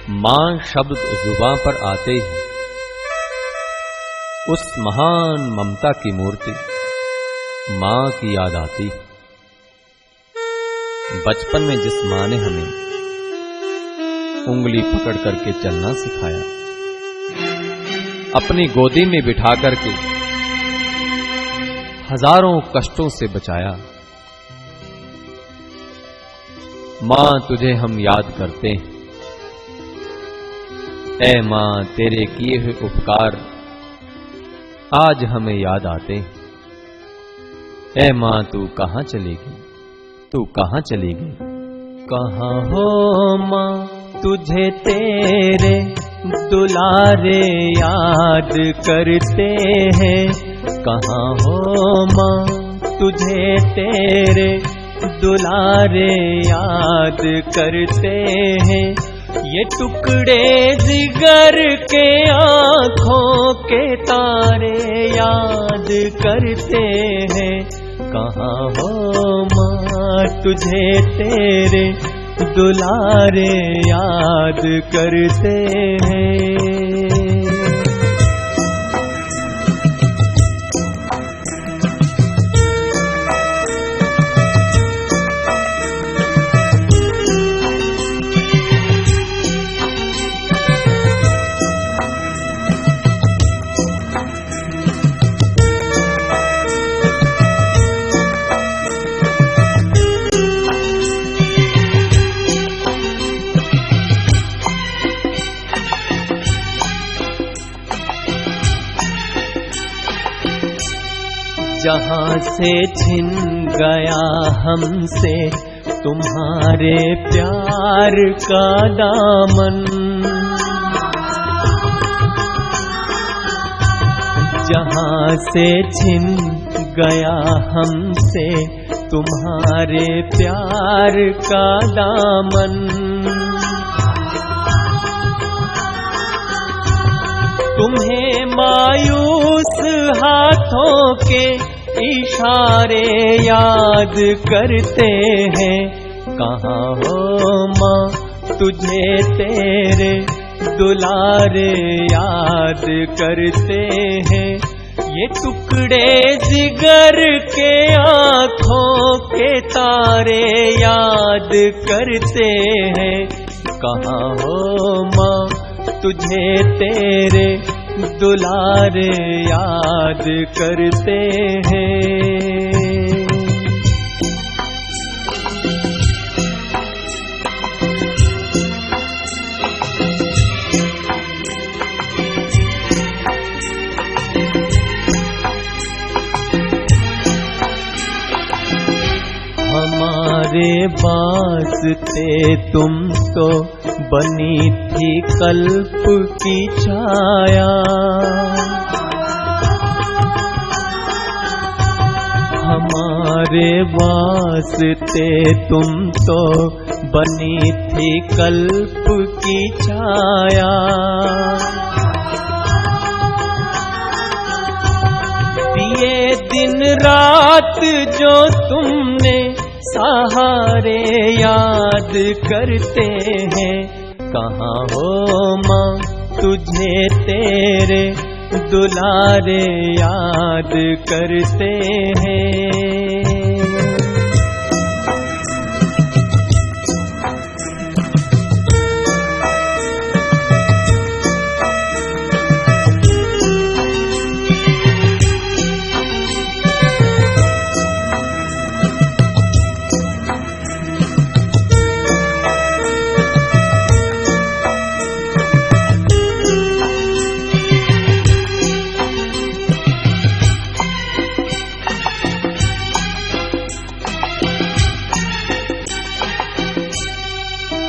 मां शब्द जुबां पर आते ही उस महान ममता की मूर्ति मां की याद आती। बचपन में जिस मां ने हमें उंगली पकड़ करके चलना सिखाया, अपनी गोदी में बिठा करके हजारों कष्टों से बचाया, मां तुझे हम याद करते हैं। ऐ मां तेरे किए हुए उपकार आज हमें याद आते हैं। ऐ मां तू कहां चलेगी, तू कहां चलेगी। कहां हो मां तुझे तेरे दुलारे याद करते हैं। कहां हो मां तुझे तेरे दुलारे याद करते हैं। ये टुकड़े जिगर के आँखों के तारे याद करते हैं। कहां हो मां तुझे तेरे दुलारे याद करते हैं। जहां से छिन गया हमसे तुम्हारे प्यार का दामन, जहां से छिन गया हमसे तुम्हारे प्यार का दामन। तुम्हें मायूस हाथों के इशारे याद करते हैं। कहां हो मां तुझे तेरे दुलारे याद करते हैं। ये टुकड़े जिगर के आँखों के तारे याद करते हैं। कहां हो मां तुझे तेरे दुलारे याद करते हैं। हमारे वास्ते तुम तो बनी थी कल्प की छाया। हमारे वास्ते तुम तो बनी थी कल्प की छाया। दिए दिन रात जो तुमने सहारे याद करते हैं। कहां हो मां तुझे तेरे दुलारे याद करते हैं।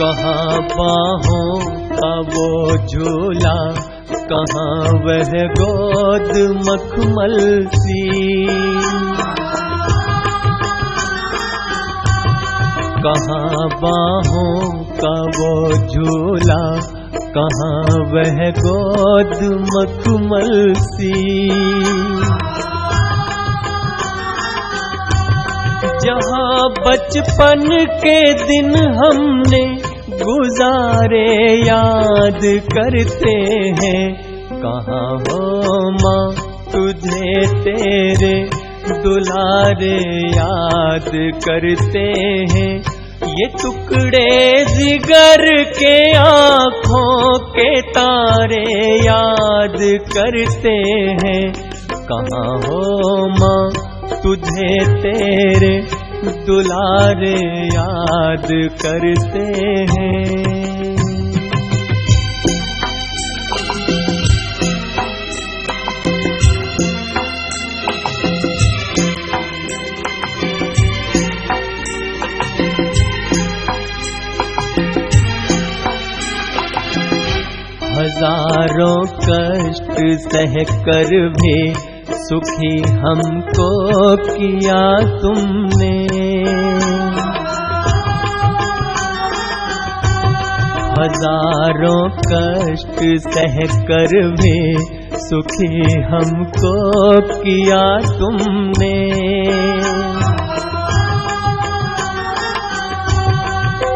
कहाँ बाहों का वो झूला, कहाँ वह गोद मखमल सी। कहाँ बाहों का वो झूला, कहाँ वह गोद मखमल सी। जहाँ बचपन के दिन हमने गुजारे याद करते हैं। कहाँ हो माँ तुझे तेरे दुलारे याद करते हैं। ये टुकड़े जिगर के आँखों के तारे याद करते हैं। कहाँ हो माँ तुझे तेरे दुलारे याद करते हैं। हजारों कष्ट सह कर भी सुखी हमको किया तुमने। हजारों कष्ट सह कर भी सुखी हमको किया तुमने।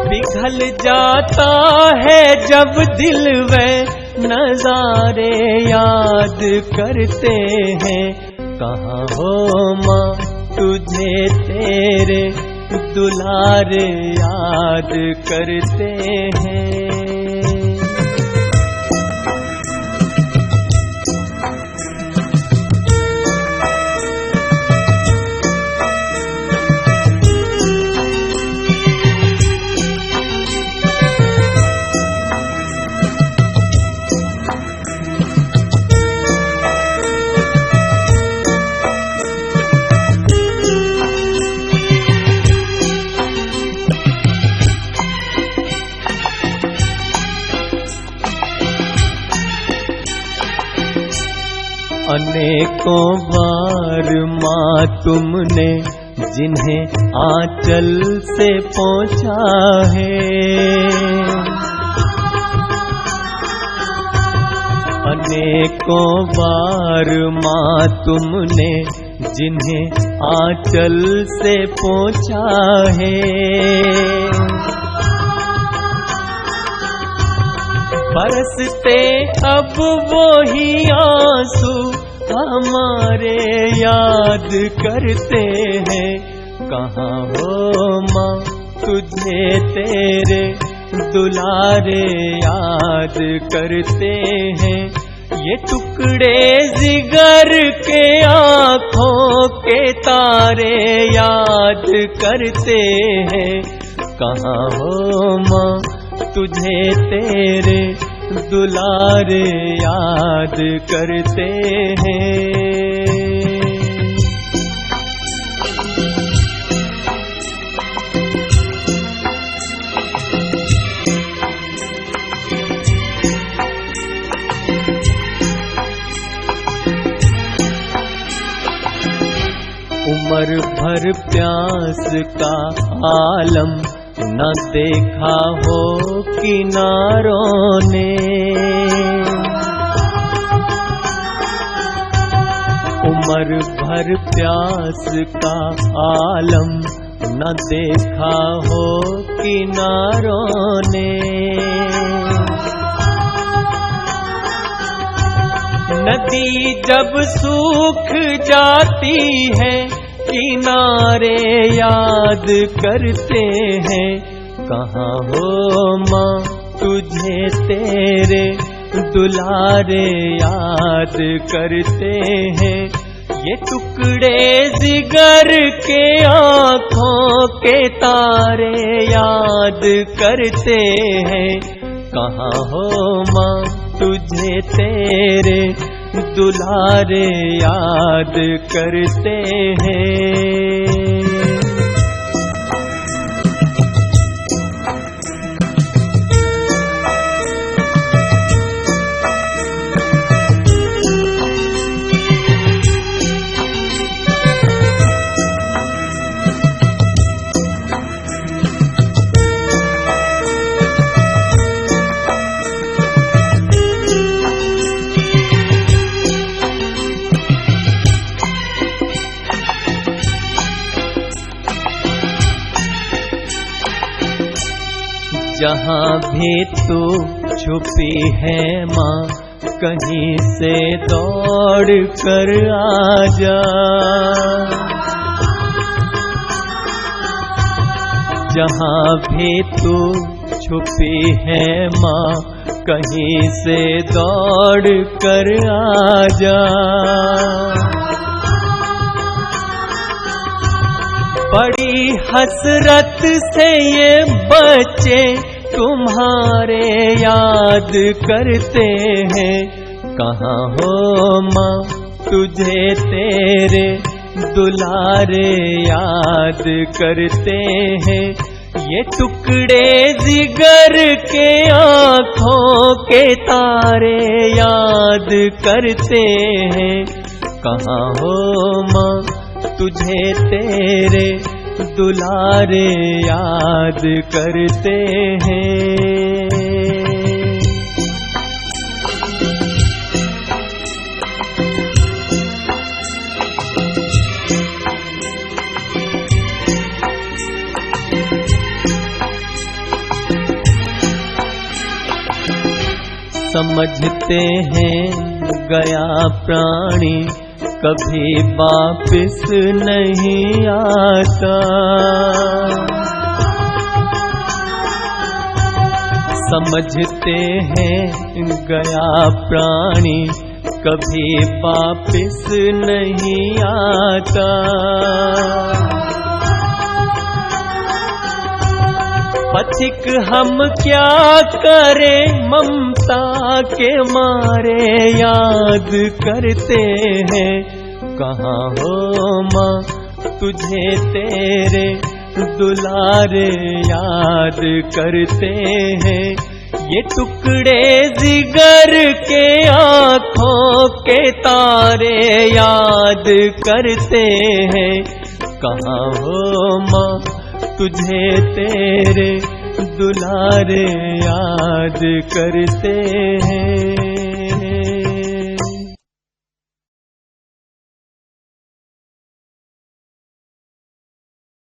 पिघल जाता है जब दिल में नजारे याद करते हैं। कहाँ हो माँ तुझे तेरे दुलारे याद करते हैं। अनेकों बार माँ तुमने जिन्हें आंचल से पहुँचा है। अनेकों बार माँ तुमने जिन्हें आंचल से पहुँचा है। बरसते अब वो ही आंसू हमारे याद करते हैं। कहाँ हो माँ तुझे तेरे दुलारे याद करते हैं। ये टुकड़े जिगर के आँखों के तारे याद करते हैं। कहाँ हो माँ तुझे तेरे दुलारे याद करते हैं। उम्र भर प्यास का आलम न देखा हो किनारों ने। उम्र भर प्यास का आलम न देखा हो किनारों ने। नदी जब सूख जाती है किनारे याद करते हैं। कहाँ हो माँ तुझे तेरे दुलारे याद करते हैं। ये टुकड़े जिगर के आँखों के तारे याद करते हैं। कहाँ हो माँ तुझे तेरे दुलारे याद करते हैं। जहाँ भी तू छुपी है माँ, कहीं से दौड़ कर आजा। जहाँ भी तू छुपी है माँ, कहीं से दौड़ कर आजा। बड़ी हसरत से ये बच्चे तुम्हारे याद करते हैं। कहाँ हो माँ तुझे तेरे दुलारे याद करते हैं। ये टुकड़े जिगर के आँखों के तारे याद करते हैं। कहाँ हो माँ तुझे तेरे दुलारे याद करते हैं। समझते हैं गया प्राणी कभी वापिस नहीं आता। समझते हैं गया प्राणी कभी वापिस नहीं आता। पथिक हम क्या करें ममता के मारे याद करते हैं। कहाँ हो माँ तुझे तेरे दुलारे याद करते हैं। ये टुकड़े जिगर के आँखों के तारे याद करते हैं। कहाँ हो माँ तुझे तेरे दुलारे याद करते हैं।